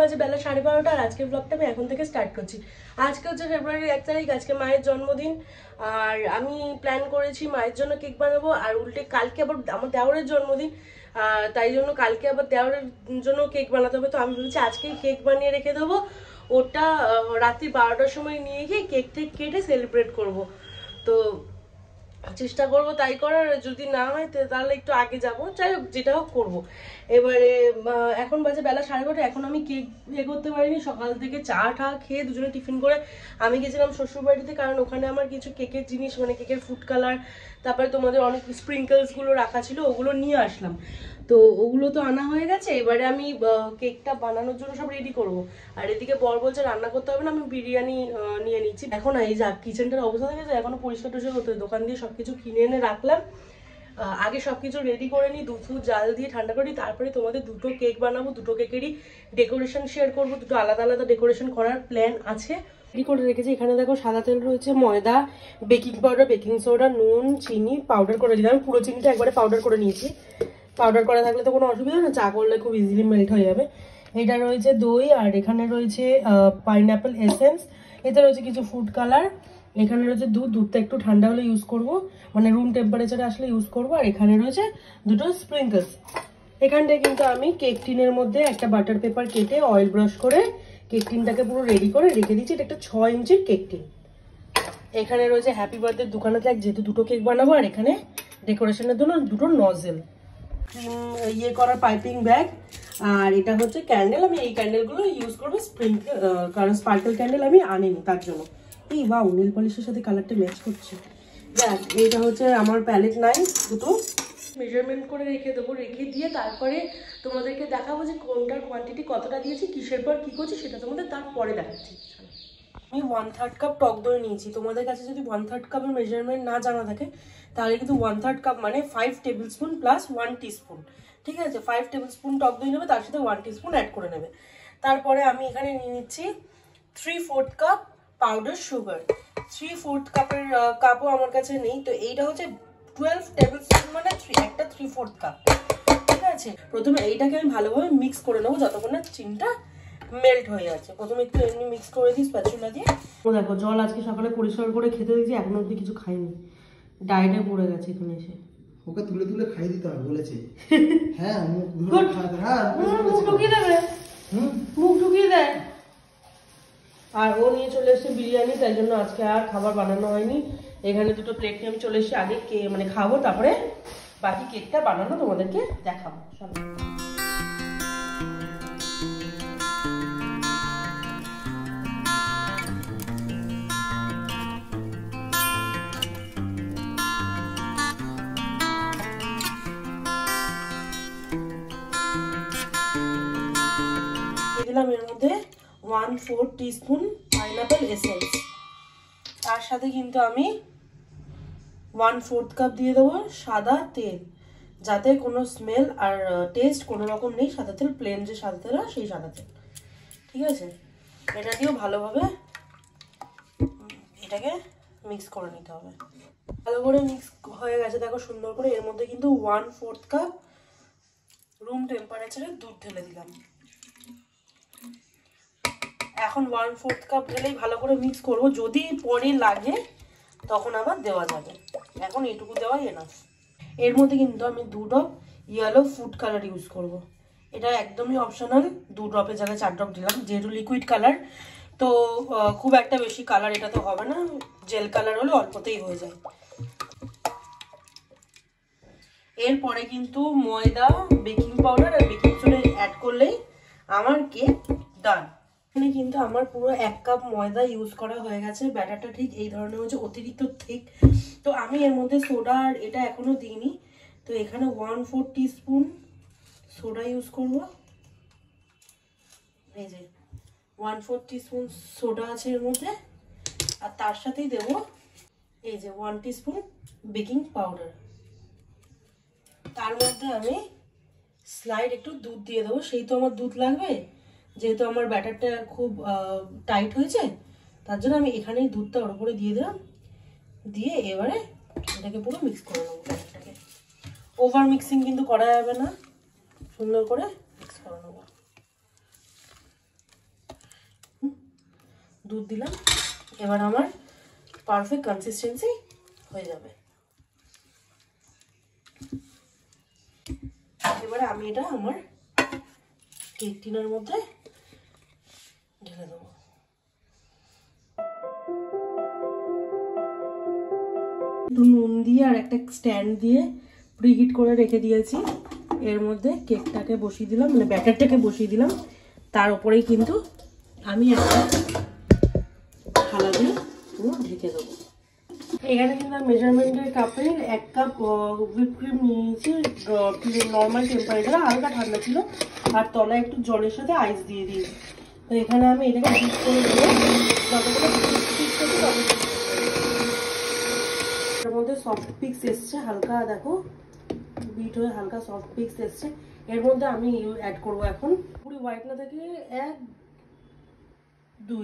বাজে বেলা 12:30 আর আজকের ব্লগটা আমি এখন থেকে স্টার্ট করছি। আজকে হচ্ছে ফেব্রুয়ারির 1 তারিখ, আজকে মায়ের জন্মদিন। আর আমি প্ল্যান করেছি মায়ের জন্য কেক বানাবো, আর উল্টে কালকে আবার আমার দেওরের জন্মদিন, তাই জন্য কালকে আবার দেওরের জন্য কেক বানাতে হবে। তো আমি ভেবেছি আজকেই কেক বানিয়ে রেখে দেবো, ওটা রাত্রি 12টার সময় নিয়ে গিয়ে কেক টেক কেটে সেলিব্রেট করব। তো চেষ্টা করবো তাই করার, যদি না হয় তাহলে একটু আগে যাবো, যাই হোক যেটা হোক করবো। এবারে এখন বাজে বেলা 12:30, এখন আমি কেক করতে পারিনি। সকাল থেকে চা টা খেয়ে দুজনে টিফিন করে আমি গেছিলাম শ্বশুরবাড়িতে, কারণ ওখানে আমার কিছু কেকের জিনিস মানে কেকের ফুড কালার, তারপরে তোমাদের অনেক স্প্রিঙ্কলসগুলো রাখা ছিল, ওগুলো নিয়ে আসলাম। তো ওগুলো তো আনা হয়ে গেছে, এবারে আমি কেকটা বানানোর জন্য সব রেডি করবো। আর এদিকে বর বলছে রান্না করতে হবে না, আমি বিরিয়ানি নিয়ে নিচ্ছি। এখন এই যা কিচেনটার অবস্থা দেখেছে, এখনো পরিষ্কার টরিষ্কার করতে হবে। দোকান দিয়ে সবকিছু কিনে এনে রাখলাম, আগে সবকিছু রেডি করে নিই, দুধ জাল দিয়ে ঠান্ডা করি, তারপরে তোমাদের দুটো কেক বানাবো। দুটো কেকেরই ডেকোরেশন শেয়ার করবো, দুটো আলাদা আলাদা ডেকোরেশন করার প্ল্যান আছে। রেডি করে রেখেছি। এখানে দেখো সাদা তেল রয়েছে, ময়দা, বেকিং পাউডার, বেকিং সোডা, নুন, চিনি পাউডার করে দিলাম। পুরো চিনিটা একবারে পাউডার করে নিয়েছি। পাউডার করা থাকলে তো কোনো অসুবিধা না, চা করলে খুব ইজিলি মেল্ট হয়ে যাবে। এটা রয়েছে দই, আর এখানে রয়েছে পাইনঅ্যাপেল এসেন্স, এতে রয়েছে কিছু ফুড কালার, এখানে রয়েছে দুধটা একটু ঠান্ডা হলে ইউজ করব, মানে রুম টেম্পারেচারে আসলে ইউজ করব। আর এখানে রয়েছে দুটো স্প্রিঙ্কলস। এখানটায় কিন্তু আমি কেক টিনের মধ্যে একটা বাটার পেপার কেটে অয়েল ব্রাশ করে কেক টিনটাকে পুরো রেডি করে রেখে দিচ্ছি। এটা একটা 6 ইঞ্চির কেক টিন। এখানে রয়েছে হ্যাপি বার্থডে দুখানা ফ্ল্যাগ, যেহেতু দুটো কেক বানাবো। আর এখানে ডেকোরেশনের জন্য দুটো নজেল, ক্রিম ইয়ে করার পাইপিং ব্যাগ। আর এটা হচ্ছে ক্যান্ডেল, আমি এই ক্যান্ডেলগুলো ইউজ করবো কারণ স্পার্কেল ক্যান্ডেল আমি আনিনি তার জন্য। এই বাউ, নীল পলিশের সাথে কালারটা ম্যাচ করছে। দেখ, এইটা হচ্ছে আমার প্যালেট নাইফ, দুটো মেজারমেন্ট করে রেখে দেবো। রেখে দিয়ে তারপরে তোমাদেরকে দেখাবো যে কোনটার কোয়ান্টিটি কতটা দিয়েছি, কিসের পর কি করছি, সেটা তোমাদের তারপরে দেখাচ্ছি। আমি 1/3 কাপ টক দই নিয়েছি। তোমাদের কাছে যদি 1/3 কাপের মেজারমেন্ট না জানা থাকে, তাহলে কিন্তু 1/3 কাপ মানে 5 টেবিল স্পুন প্লাস 1 টিস্পুন, ঠিক আছে? 5 টেবিল স্পুন টক দই নেবে, তার সাথে 1 টিস্পুন অ্যাড করে নেবে। তারপরে আমি এখানে নিয়ে নিচ্ছি 3/4 কাপ পাউডার সুগার। 3/4 কাপের কাপও আমার কাছে নেই, তো এইটা হচ্ছে 12 টেবিল স্পুন, মানে একটা 3/4 কাপ, ঠিক আছে? প্রথমে এইটাকে আমি ভালোভাবে মিক্স করে নেবো যতক্ষণ না চিনিটা মেল্ট হয়ে যাচ্ছে। প্রথমে একটু এমনি মিক্স করে দিই স্প্যাচুলা দিয়ে। ও দেখো, জল আজকে সকালে পরিষ্কার করে খেতে দিয়েছি, এখনো অবধি কিছু খাইনি, ডায়েটে পড়ে গেছে এখানে এসে। ওকে তুলে তুলে খাই দিতে হবে বলেছে। হ্যাঁ, মুখ ঢুকিয়ে দেবে, মুখ ঢুকিয়ে দেয়। আর ও নিয়ে চলে এসেছে বিরিয়ানি, তাই জন্য আজকে আর খাবার বানানো হয়নি। এখানে দুটো প্লেট নিয়ে আমি চলে এসেছি, আগে মানে খাবো, তারপরে বাকি কেকটা বানানো তোমাদেরকে দেখাবো। দিলাম এর মধ্যে 1/4 টিস্পুন পাইনঅ্যাপেল এসেন্স। তার সাথে কিন্তু আমি 1/4 কাপ দিয়ে দেবো সাদা তেল, যাতে কোনো স্মেল আর টেস্ট কোনো রকম নেই। সাদা তেল, প্লেন যে সাদা তেল হয় সেই সাদা তেল, ঠিক আছে? এটা দিয়েও ভালোভাবে এটাকে মিক্স করে নিতে হবে। ভালো করে মিক্স হয়ে গেছে দেখো সুন্দর করে। এর মধ্যে কিন্তু 1/4 কাপ রুম টেম্পারেচারে দুধ ঢেলে দিলাম। এখন 1/4 কাপ ঢেলেই ভালো করে মিক্স করবো, যদি পরে লাগে তখন আবার দেওয়া যাবে, এখন এটুকু দেওয়াই এনাফ। এর মধ্যে কিন্তু আমি 2 drop yellow food colour use করব। এটা একদমই অপশনাল, 2 ড্রপের জায়গায় 4 ড্রপ দিলাম, যেহেতু লিকুইড কালার তো খুব একটা বেশি কালার এটাতে হবে না, জেল কালার হলে অল্পতেই হয়ে যায়। এরপরে কিন্তু ময়দা, বেকিং পাউডার আর বেকিং সোডা অ্যাড করলেই আমার কেক ডান। এখানে কিন্তু আমার পুরো 1 কাপ ময়দা ইউজ করা হয়ে গেছে। ব্যাটারটা ঠিক এই ধরনের হচ্ছে, অতিরিক্ত ঠিক। তো আমি এর মধ্যে সোডা আর এটা এখনো দিইনি, তো এখানে 1/4 টিস্পুন সোডা ইউজ করব। এই যে 1/4 টিস্পুন সোডা আছে এর মধ্যে, আর তার সাথেই দেব এই যে 1 টিস্পুন বেকিং পাউডার। তার মধ্যে আমি স্লাইড একটু দুধ দিয়ে দেবো, সেই তো আমার দুধ লাগবে, যেহেতু আমার ব্যাটারটা খুব টাইট হয়েছে, তার জন্য আমি এখানেই দুধটা ওর উপরে দিয়ে দিলাম। দিয়ে এবারে এটাকে পুরো মিক্স করে নেবো। ব্যাটারটাকে ওভার মিক্সিং কিন্তু করা যাবে না, সুন্দর করে মিক্স করে নেবো। দুধ দিলাম, এবার আমার পারফেক্ট কনসিস্টেন্সি হয়ে যাবে। এবারে আমি এটা আমার কেক টিনের মধ্যে ঢেলে দেবো। একটু নুন দিয়ে আর একটা স্ট্যান্ড দিয়ে প্রিহিট করে রেখে দিয়েছি। এর মধ্যে কেকটাকে বসিয়ে দিলাম, মানে ব্যাটারটাকে বসিয়ে দিলাম। তার উপরেই কিন্তু আমি একটা থালা দিয়ে পুরো ঢেকে দেবো। এখানে কিন্তু মেজারমেন্টের কাপে 1 কাপ হুইপ ক্রিম নিয়েছি, নর্মাল টেম্পারেচারে, হালকা ঠান্ডা ছিল, আর তলায় একটু জলের সাথে আইস দিয়ে দিয়েছি। তো এখানে আমি এটাকে বিট করে দেবো, এর মধ্যে সফট পিক্স এসছে হালকা, দেখো বিট হয়ে হালকা সফট পিক্স এসছে। এর মধ্যে আমি অ্যাড করবো এখন পুরো হোয়াইট না থেকে 2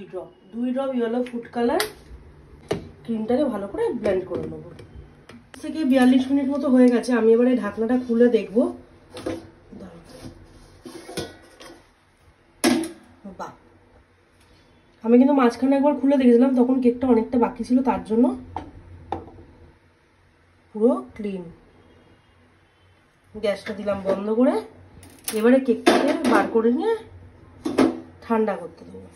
ড্রপ ইয়েলো ফুড কালার। ক্রিমটাকে ভালো করে ব্লেন্ড করে নেবো। থেকে 42 মিনিট মতো হয়ে গেছে। আমি এবারে ঢাকনাটা খুলে দেখবো। বাহ, আমি কিন্তু মাঝখানে একবার খুলে দেখেছিলাম, তখন কেকটা অনেকটা বাকি ছিল, তার জন্য পুরো ক্লিন। গ্যাসটা দিলাম বন্ধ করে। এবারে কেকটাকে বার করে নিয়ে ঠান্ডা করতে দেবো।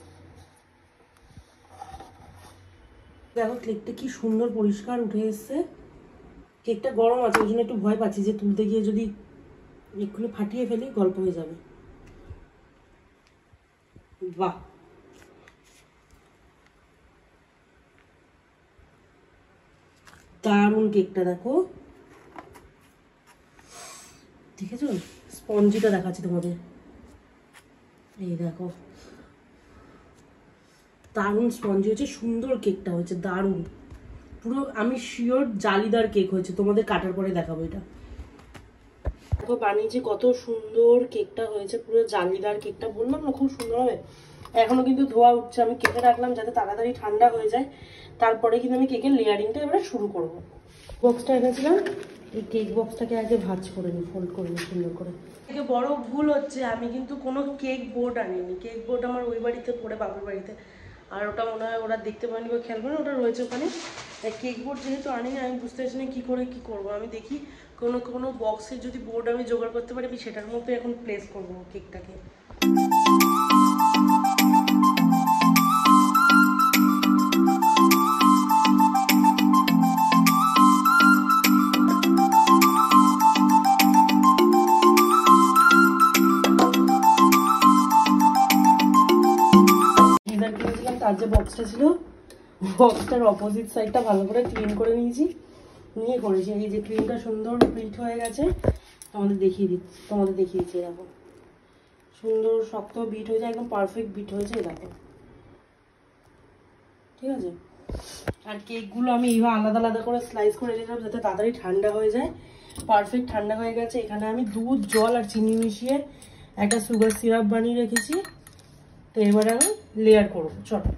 দেখো কেকটা কি সুন্দর পরিষ্কার উঠে এসছে। কেকটা গরম আছে, ওই জন্য একটু ভয় পাচ্ছি যে তুলতে গিয়ে যদি এক্ষুনি ফাটিয়ে ফেলি গল্প হয়ে যাবে। বাহ, দারুণ কেকটা দেখো, দেখেছো? স্পঞ্জিটা দেখাচ্ছি তোমাদের, এই দেখো দারুণ স্পঞ্জি হয়েছে, সুন্দর কেকটা হয়েছে, দারুণ পুরো। আমি শিওর জালিদার কেক হয়েছে, তোমাদের কাটার পরে দেখাবো। এটা দেখো বানিয়েছি, কত সুন্দর কেকটা হয়েছে, পুরো জালিদার কেকটা, বললাম না খুব সুন্দর হবে। এখনো কিন্তু ধোয়া উঠছে, আমি কেকে রাখলাম যাতে তাড়াতাড়ি ঠান্ডা হয়ে যায়, তারপরে কিন্তু আমি কেকের লেয়ারিংটা এবারে শুরু করবো। বক্সটা এনেছিলাম, এই কেক বক্সটাকে আগে ভাঁজ করে নিই, ফোল্ড করে নিই সুন্দর করে। থেকে বড় ভুল হচ্ছে, আমি কিন্তু কোনো কেক বোর্ড আনিনি। কেক বোর্ড আমার ওই বাড়িতে পড়ে, বাপের বাড়িতে, আর ওটা মনে হয় ওরা দেখতে পায়নি বা খেয়াল করে, ওটা রয়েছে ওখানে। কেক বোর্ড যেহেতু আনিনি, আমি বুঝতে পারছি না কী করে কী করবো। আমি দেখি কোনো বক্সের যদি বোর্ড আমি জোগাড় করতে পারি, আমি সেটার মধ্যে এখন প্লেস করবো কেকটাকে। তার যে বক্সটা ছিল, বক্সটার অপোজিট সাইডটা ভালো করে ক্লিন করে নিয়েছি, নিয়ে করেছি। এই যে ক্রিমটা সুন্দর প্রিন্ট হয়ে গেছে, তোমাদের দেখিয়ে দিচ্ছি। দেখো সুন্দর শক্ত বিট হয়েছে, একদম পারফেক্ট বিট হয়েছে, দেখো ঠিক আছে। আর কেকগুলো আমি এইভাবে আলাদা আলাদা করে স্লাইস করে রেখেছিলাম যাতে তাড়াতাড়ি ঠান্ডা হয়ে যায়। পারফেক্ট ঠান্ডা হয়ে গেছে। এখানে আমি দুধ, জল আর চিনি মিশিয়ে একটা সুগার সিরাপ বানিয়ে রেখেছি। তো এবারে আমি লেয়ার করবো, চলো।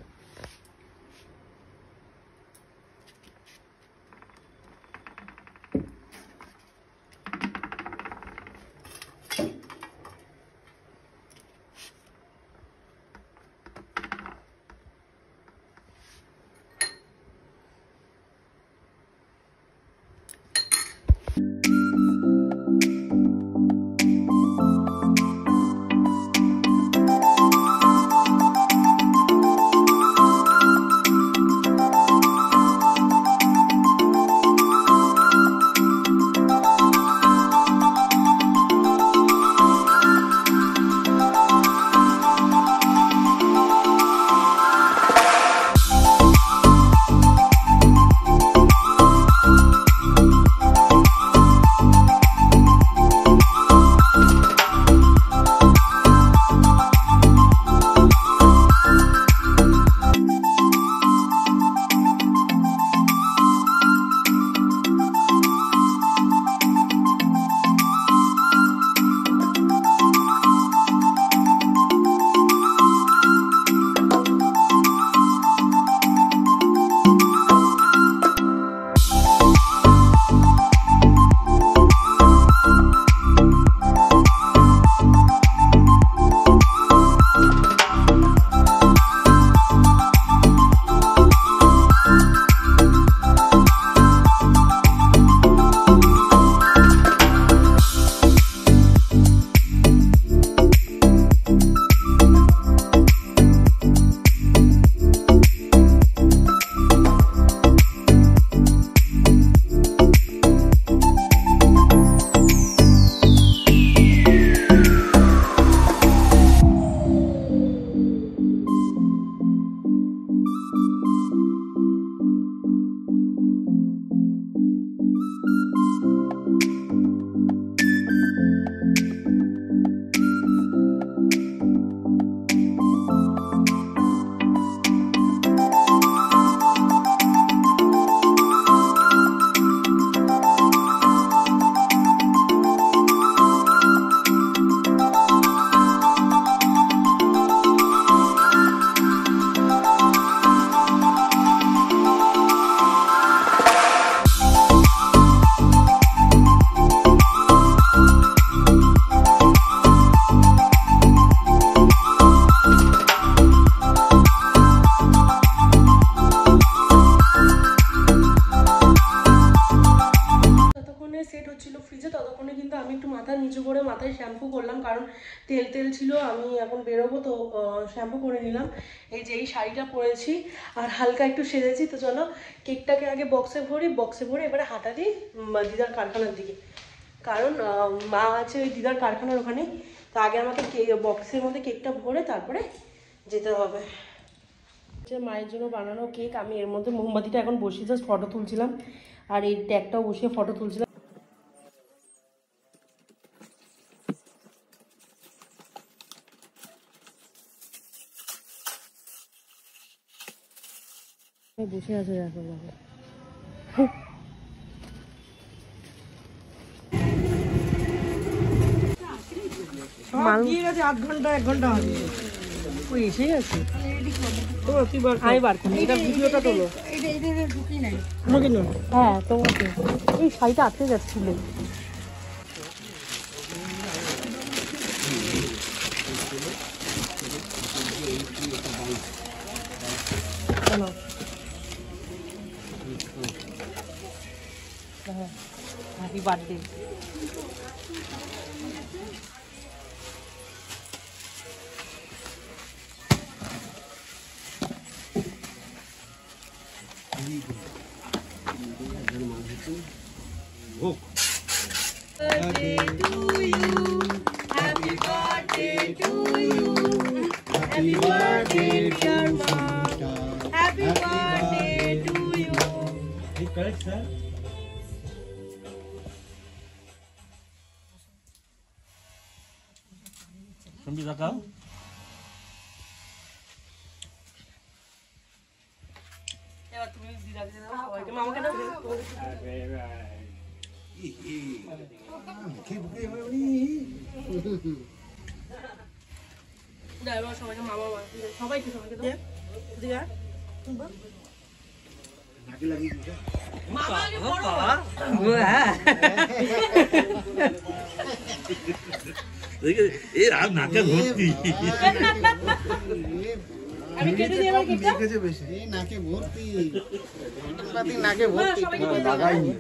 তখনই কিন্তু আমি একটু মাথা নিচু করে মাথায় শ্যাম্পু করলাম, কারণ তেল তেল ছিল, আমি এখন বেরোবো তো শ্যাম্পু করে নিলাম। এই যে এই শাড়িটা পরেছি আর হালকা একটু সেজেছি। তো চলো কেকটাকে আগে বক্সে ভরে এবারে হাঁটা দিই দিদার কারখানার দিকে, কারণ মা আছে ওই দিদার কারখানার ওখানে। তো আগে আমাকে বক্সের মধ্যে কেকটা ভরে তারপরে যেতে হবে। মায়ের জন্য বানানো কেক, আমি এর মধ্যে মোমবাতিটা এখন বসিয়ে জাস্ট ফটো তুলছিলাম, আর এই ট্যাগটাও বসিয়ে ফটো তুলছিলাম। বসে আছে এখন আধ ঘন্টা 1 ঘন্টা হবে, ওই এসেই আছে। আমি বার করি, এটা ভিডিওটা তোলো। হ্যাঁ তোমাকে এই শাড়িটা আটকে যাচ্ছিল। Happy birthday. Birthday to you, happy birthday to you, happy birthday dear mom, happy birthday to you. Correct sir. Sambil zakal. এবার তুমি দিদাকে দাও, সবাইকে মামাকে দাও। সবাইকে মামা সবাইকে সবাইকে দাও দিদা। আমি কেটে দিয়ে নাকে ভর্তি নাকে ভর্তি লাগাইনি।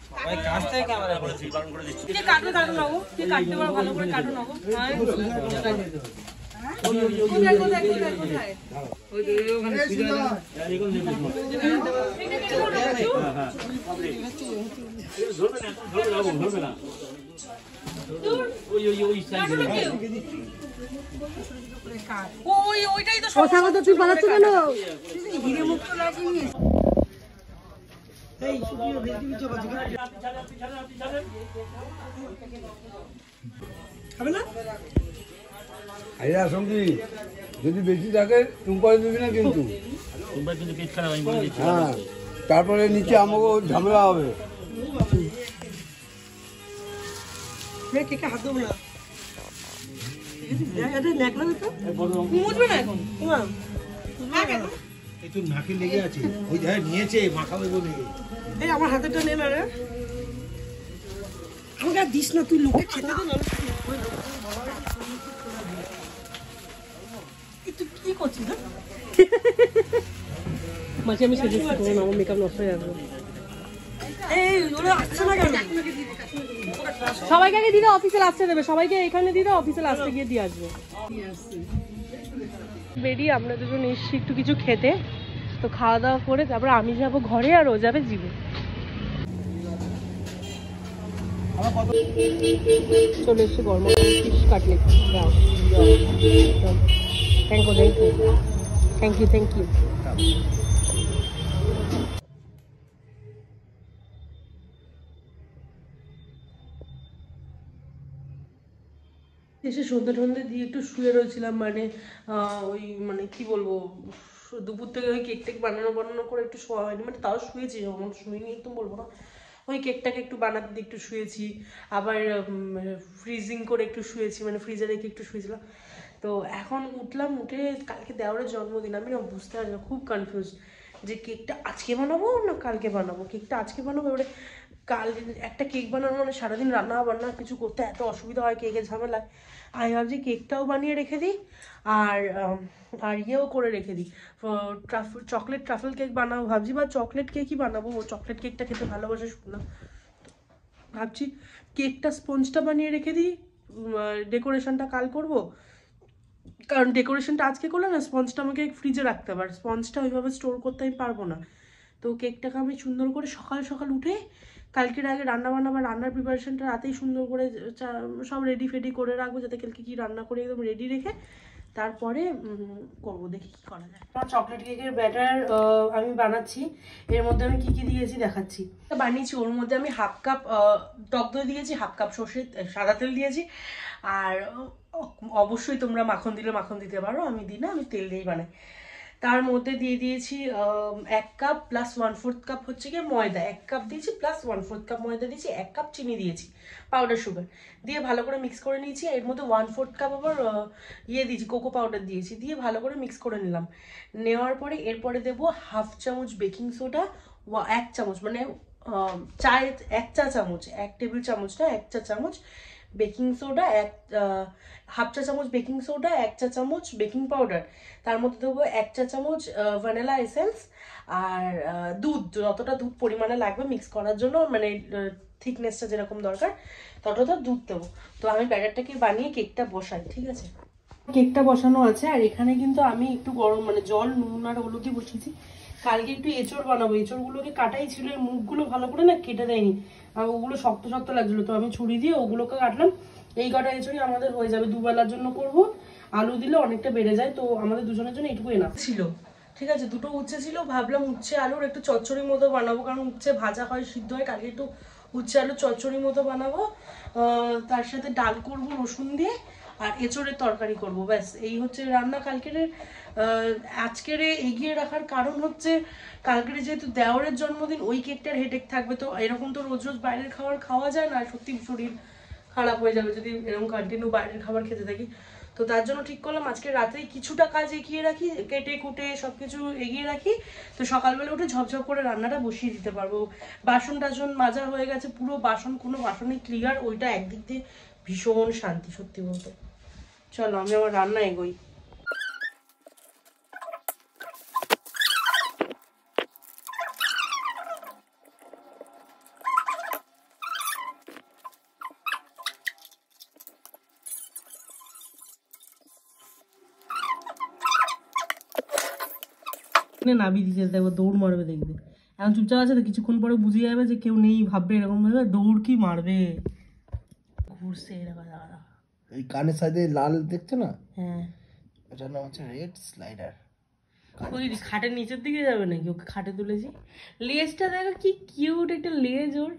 সবাই কাছ থেকে ক্যামেরা করেছি, বারণ করে দিচ্ছি। কে কাটবে কাটো নাও, কে কাটতে পারো ভালো করে কাটো নাও। হ্যাঁ ওই দেখো কোথায় ওই ওখানে সুজা এরকম নেবে। ধরবে না ওই সাইডে ওইটাই তো সমস্যা। তো তুই বানাচ্ছ কেন? হিরে মুখ তো লাগিয়ে এই সুপিও ভেজি বিচো বাজি হবে না। আইরা সঙ্গী যদি বেশি থাকে টুম্পাই দিবি না কিন্তু। টুম্পাই কিন্তু পেট খারাপ, আমি বলে দিচ্ছি। হ্যাঁ, তারপরে নিচে আমাকে ঝামেলা হবে। কেকে হাত দেবো না, মুছবে না এখন। এই তো নাকে লেগে আছে, ওই যায় নিয়েছে মাখাবে বলে। এই আমার হাতেরটা নে না রে, আমাকে আর দিস না, তুই লোকে খেতে দে না। তুই কি করছিস? মাঝে আমি সেজেছি তোমার আমার মেকআপ নষ্ট হয়ে যাবে। এই ওরা আসছে না কেন? সবাইকে আগে দিদা অফিসে আসতে দেবে, সবাইকে এখানে দিদা অফিসে আসতে গিয়ে দিয়ে আসবে। বেরিয়ে আমরা দুজন এসছি একটু কিছু খেতে, তো খাওয়া দাওয়া করে তারপর আমি যাবো ঘরে আর ও যাবে জিমে। চলে এসছে গরম fish cutlet. Thank you thank you thank you. এসে সন্ধ্যে টন্ধে দিয়ে একটু শুয়ে রয়েছিলাম, মানে ওই মানে কি বলবো, দুপুর থেকে ওই কেক টেক বানানো করে একটু শোয়া হয়নি, মানে তাও শুয়েছি, আমার শুইনি একদম বলবো না। ওই কেকটাকে একটু বানাতে দিয়ে একটু শুয়েছি, আবার ফ্রিজিং করে একটু শুয়েছি, মানে ফ্রিজে রেখে একটু শুয়েছিলাম। তো এখন উঠলাম, উঠে কালকে দেওয়ারের জন্মদিন, আমি না বুঝতে পারছি না, খুব কনফিউজ যে কেকটা আজকে বানাবো না কালকে বানাবো। কেকটা আজকে বানাবো, এবারে কাল একটা কেক বানানো মানে সারাদিন রান্না বান্না কিছু করতে এত অসুবিধা হয়, কেকের ঝামেলায়। আমি ভাবছি কেকটাও বানিয়ে রেখে দিই আর ইয়েও করে রেখে দিই, চকলেট ট্রাফেল কেক বানাবো ভাবছি, বা চকলেট কেকই বানাবো। ও চকলেট কেকটা খেতে ভালোবাসে শুনলাম, ভাবছি কেকটা স্পঞ্জটা বানিয়ে রেখে দিই, ডেকোরেশনটা কাল করব। কারণ ডেকোরেশনটা আজকে করলে না স্পঞ্জটা আমাকে ফ্রিজে রাখতে হবে, আর স্পঞ্জটা ওইভাবে স্টোর করতে আমি পারবো না। তো কেকটাকে আমি সুন্দর করে সকাল সকাল উঠে কালকের আগে রান্না বান্না বা রান্নার প্রিপারেশনটা রাতেই সুন্দর করে সব রেডি ফেডি করে রাখবো, যাতে কালকে কী রান্না করে একদম রেডি রেখে তারপরে করবো, দেখি কী করা যায়। আমার চকলেট কেকের ব্যাটার আমি বানাচ্ছি, এর মধ্যে আমি কী কী দিয়েছি দেখাচ্ছি। বানিয়েছি ওর মধ্যে আমি হাফ কাপ টক দই দিয়েছি, হাফ কাপ সাদা তেল দিয়েছি, আর অবশ্যই তোমরা মাখন দিলে মাখন দিতে পারো, আমি দিই না, আমি তেল দিয়েই বানাই। তার মধ্যে দিয়ে দিয়েছি 1 কাপ প্লাস 1/4 কাপ হচ্ছে গিয়ে ময়দা, 1 কাপ দিয়েছি প্লাস 1/4 কাপ ময়দা দিয়েছি, 1 কাপ চিনি দিয়েছি, পাউডার সুগার দিয়ে ভালো করে মিক্স করে নিয়েছি। এর মধ্যে 1/4 কাপ আবার দিয়েছি, কোকো পাউডার দিয়েছি, দিয়ে ভালো করে মিক্স করে নিলাম। নেওয়ার পরে এরপরে দেবো 1/2 চামচ বেকিং সোডা, 1 চামচ মানে চায়ের 1 চা চামচ, 1 টেবিল চামচ না 1 চা চামচ বেকিং সোডা, 1/2 চা চামচ বেকিং সোডা, 1 চা চামচ বেকিং পাউডার, তার মধ্যে দেবো 1 চা চামচ ভ্যানিলা এসেন্স, আর দুধ, যতটা দুধ পরিমাণে লাগবে মিক্স করার জন্য, মানে থিকনেসটা যেরকম দরকার ততটা দুধ দেবো। তো আমি ব্যাটারটাকে বানিয়ে কেকটা বসাই, ঠিক আছে। কেকটা বসানো আছে, আর এখানে কিন্তু আমি একটু গরম মানে জল নুন আর হলুদই বসিয়েছি। কালকে একটু এঁচড় বানাবো, এঁচড়গুলোকে কাটাই ছিল, এর মুখগুলো ভালো করে না কেটে দেয়নি, আর ওগুলো শক্ত শক্ত লাগছিলো, তো আমি ছুরি দিয়ে ওগুলোকে কাটলাম। এই কটা এঁচড়ই আমাদের হয়ে যাবে, দুবেলার জন্য করব, আলু দিলে অনেকটা বেড়ে যায়, তো আমাদের দুজনের জন্য এইটুকু এনাফ ছিল। ঠিক আছে, দুটো উচ্ছে ছিল, ভাবলাম উচ্ছে আলুর একটু চচ্চড়ির মতো বানাবো, কারণ উচ্ছে ভাজা হয় সিদ্ধ হয়, কালকে একটু উচ্ছে আলুর চচ্চড়ির মতো বানাবো, তার সাথে ডাল করব রসুন দিয়ে, আর এঁচড়ের তরকারি করব, ব্যাস এই হচ্ছে রান্না কালকের। আজকের এগিয়ে রাখার কারণ হচ্ছে কালকের যেহেতু দেওরের জন্মদিন, ওই কেকটার হেডেক থাকবে, তো এরকম তো রোজ রোজ বাইরের খাবার খাওয়া যায় না, সত্যি শরীর খারাপ হয়ে যাবে যদি এরকম কন্টিনিউ বাইরের খাবার খেতে থাকি। তো তার জন্য ঠিক করলাম আজকে রাতেই কিছুটা কাজ এগিয়ে রাখি, কেটে কুটে সবকিছু এগিয়ে রাখি, তো সকালবেলা উঠে ঝপঝপ করে রান্নাটা বসিয়ে দিতে পারবো। বাসন টাসন মাজা হয়ে গেছে, পুরো বাসন কোনো বাসনই ক্লিয়ার, ওইটা একদিক দিয়ে ভীষণ শান্তি সত্যি বলতে। চলো আমি আমার রান্না এগোই। নাবি দিতে দেখবো, দৌড় মারবে দেখবে, এখন চুপচাপ আছে তো, কিছুক্ষণ পরে বুঝে যাবে যে কেউ নেই, ভাববে এরকম ভাবে, দৌড় কি মারবে, ঘুরছে এরকম। এই কানের সাইডে লাল দেখছো না, হ্যাঁ এটার নাম হচ্ছে রেড স্লাইডার। ওই খাটের নিচের দিকে যাবে নাকি, ওকে খাটে তুলেছি। লেজটা দেখো কি কিউট একটা লেজ ওর,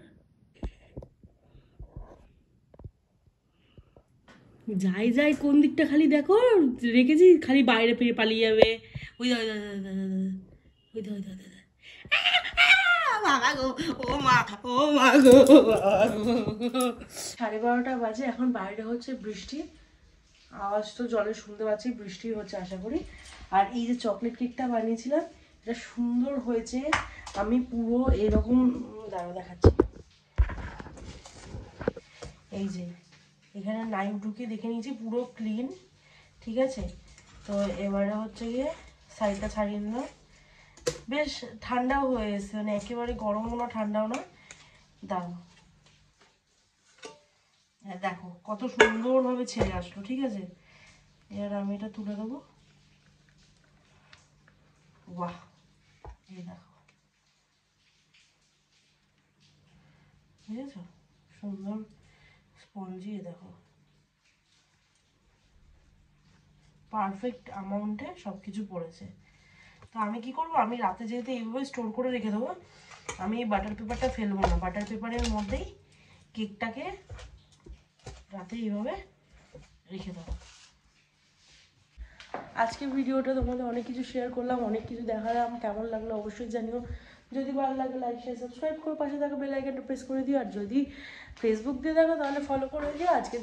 যাই যাই কোন দিকটা খালি দেখো রেখেছি, খালি বাইরে পেয়ে পালিয়ে যাবে। ওই ওই ওই বাবা গো, ও মা, ও মা গো। 12:30 বাজে, এখন বাইরে হচ্ছে বৃষ্টি, আওয়াজ তো জলে শুনতে পাচ্ছি, বৃষ্টি হচ্ছে আশা করি। আর এই যে চকলেট কেকটা বানিয়েছিলাম, এটা সুন্দর হয়েছে, আমি পুরো এরকম দেখাচ্ছি, এই যে এখানে নাইফ ঢুকিয়ে দেখে নিয়েছি, পুরো ক্লিন, ঠিক আছে। তো এবারে হচ্ছে গিয়ে সাইডটা ছাড়িয়ে নিলাম, বেশ ঠান্ডাও হয়ে এসছে, মানে একেবারে গরমও না ঠান্ডাও না, দাঁড়াও দেখো কত সুন্দরভাবে ছেড়ে আসলো, ঠিক আছে। এবার আমি এটা তুলে দেবো, বাহ এই দেখো, বুঝেছো, সুন্দর স্পঞ্জি, দেখো পারফেক্ট অ্যামাউন্টে সব কিছু পড়েছে। তো আমি কি করবো, আমি রাতে যেহেতু এইভাবে স্টোর করে রেখে দেবো, আমি এই বাটার পেপারটা ফেলবো না, বাটার পেপারের মধ্যেই কেকটাকে রাতে এইভাবে রেখে দেবো। আজকের ভিডিওটা তোমাদের অনেক কিছু শেয়ার করলাম, অনেক কিছু দেখালাম, কেমন লাগলো অবশ্যই জানিও। যদি ভালো লাগে লাইক শেয়ার সাবস্ক্রাইব করে পাশে থাকা বেল আইকনটা প্রেস করে দিও, আর যদি ফেসবুক দিয়ে দেখো তাহলে ফলো করে দিও। আজকে